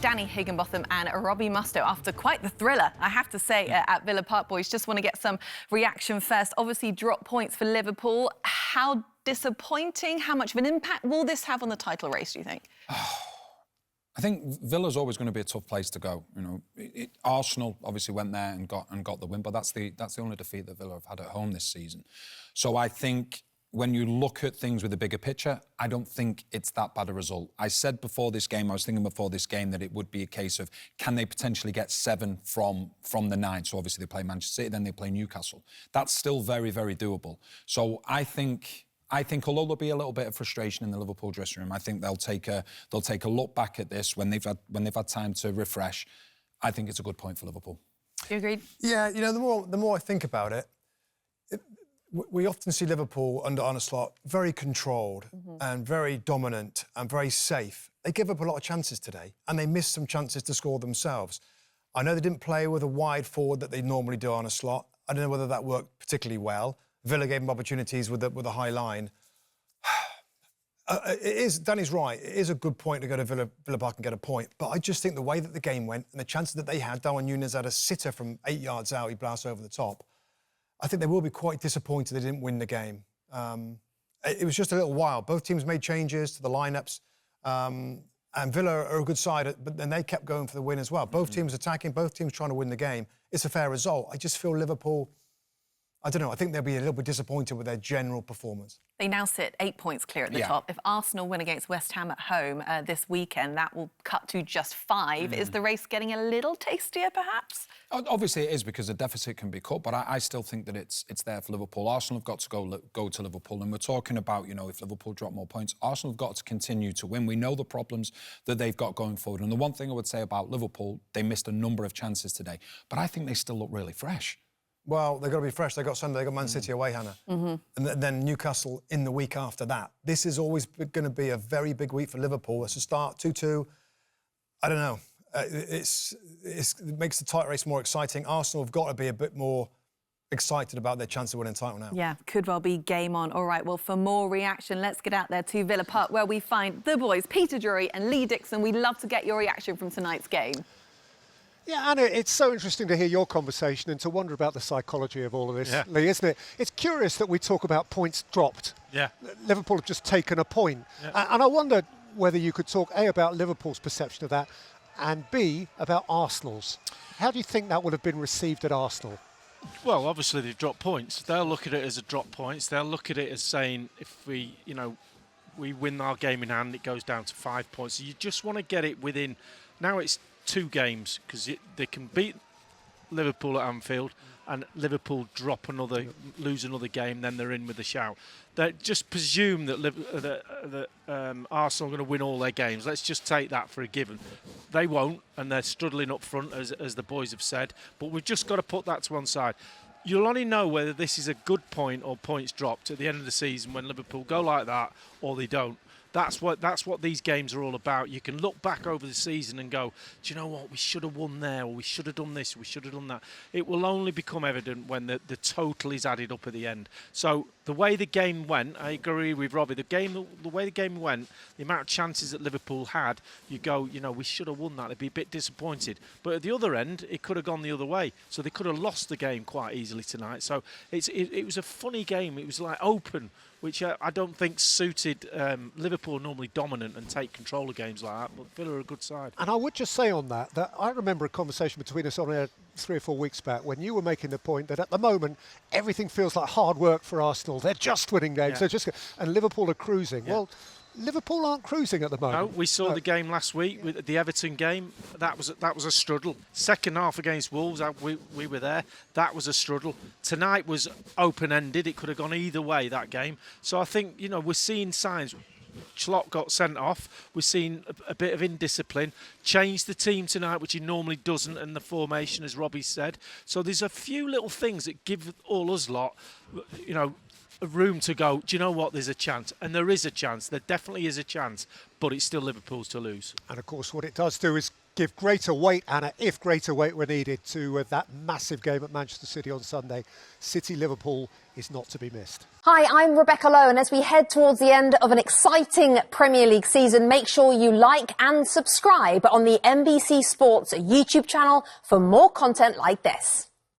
Danny Higginbotham and Robbie Mustoe after quite the thriller, I have to say, at Villa Park. Boys, just want to get some reaction first. Obviously, drop points for Liverpool. How disappointing? How much of an impact will this have on the title race, do you think? I think Villa's always going to be a tough place to go. You know, Arsenal obviously went there and got the win, but that's the only defeat that Villa have had at home this season. So I think when you look at things with a bigger picture, I don't think it's that bad a result. I said before this game, I was thinking before this game that it would be a case of can they potentially get 7 from the 9? So obviously they play Manchester City, then they play Newcastle. That's still very, very doable. So I think although there'll be a little bit of frustration in the Liverpool dressing room, I think they'll take a look back at this when they've had time to refresh. I think it's a good point for Liverpool. You agreed? Yeah, you know, the more I think about it, we often see Liverpool under Arne Slot very controlled and very dominant and very safe. They give up a lot of chances today, and they missed some chances to score themselves. I know they didn't play with a wide forward that they normally do on a slot. I don't know whether that worked particularly well. Villa gave them opportunities with a high line. Danny's right. It is a good point to go to Villa Park and get a point. But I just think the way that the game went and the chances that they had, Darwin Núñez had a sitter from 8 yards out, he blasted over the top. I think they will be quite disappointed they didn't win the game. It was just a little while. Both teams made changes to the lineups. And Villa are a good side, but then they kept going for the win as well. Both teams attacking, both teams trying to win the game. It's a fair result. I just feel Liverpool, I don't know, I think they'll be a little bit disappointed with their general performance. They now sit 8 points clear at the top. If Arsenal win against West Ham at home this weekend, that will cut to just 5. Is the race getting a little tastier, perhaps? Obviously it is, because the deficit can be cut, but I still think that it's there for Liverpool. Arsenal have got to go to Liverpool, and we're talking about, you know, if Liverpool drop more points, Arsenal have got to continue to win. We know the problems that they've got going forward, and the one thing I would say about Liverpool, they missed a number of chances today, but I think they still look really fresh. Well, they've got to be fresh. They've got Sunday, they've got Man City away, Hannah. And then Newcastle in the week after that. This is always going to be a very big week for Liverpool. It's a start, 2-2. I don't know. It makes the title race more exciting. Arsenal have got to be a bit more excited about their chance of winning the title now. Yeah, could well be game on. All right, well, for more reaction, let's get out there to Villa Park, where we find the boys, Peter Drury and Lee Dixon. We'd love to get your reaction from tonight's game. Yeah, Anna, it's so interesting to hear your conversation and to wonder about the psychology of all of this, Lee, isn't it? It's curious that we talk about points dropped. Yeah. Liverpool have just taken a point. Yeah. And I wonder whether you could talk, A, about Liverpool's perception of that, and B, about Arsenal's. How do you think that would have been received at Arsenal? Well, obviously they've dropped points. They'll look at it as a drop points. They'll look at it as saying, if we win our game in hand, it goes down to 5 points. So you just want to get it within. Now it's 2 games, because they can beat Liverpool at Anfield and Liverpool lose another game, then they're in with a shout. They just presume that Arsenal are going to win all their games. Let's just take that for a given. They won't, and they're struggling up front, as the boys have said, but we've just got to put that to one side. You'll only know whether this is a good point or points dropped at the end of the season when Liverpool go like that or they don't. That's what these games are all about. You can look back over the season and go, do you know what, we should have won there, or we should have done this, or we should have done that. It will only become evident when the total is added up at the end. So the way the game went, I agree with Robbie, the way the game went, the amount of chances that Liverpool had, you go, you know, we should have won that. They'd be a bit disappointed. But at the other end, it could have gone the other way. So they could have lost the game quite easily tonight. So it was a funny game. It was like open, which I don't think suited Liverpool. Are normally dominant and take control of games like that, but Villa are a good side. And I would just say on that I remember a conversation between us on air 3 or 4 weeks back when you were making the point that at the moment everything feels like hard work for Arsenal. They're just winning games. And Liverpool are cruising. Yeah. Well, Liverpool aren't cruising at the moment. No, we saw the game last week, with the Everton game. That was a struggle. Second half against Wolves, we were there. That was a struggle. Tonight was open-ended. It could have gone either way, that game. So I think, you know, we're seeing signs. Slot got sent off. We've seen a bit of indiscipline. Changed the team tonight, which he normally doesn't, and the formation, as Robbie said. So there's a few little things that give all us lot, you know, a room to go, do you know what, there's a chance. And there is a chance. There definitely is a chance. But it's still Liverpool's to lose. And, of course, what it does do is give greater weight, Anna, if greater weight were needed, to that massive game at Manchester City on Sunday. City-Liverpool is not to be missed. Hi, I'm Rebecca Lowe, and as we head towards the end of an exciting Premier League season, make sure you like and subscribe on the NBC Sports YouTube channel for more content like this.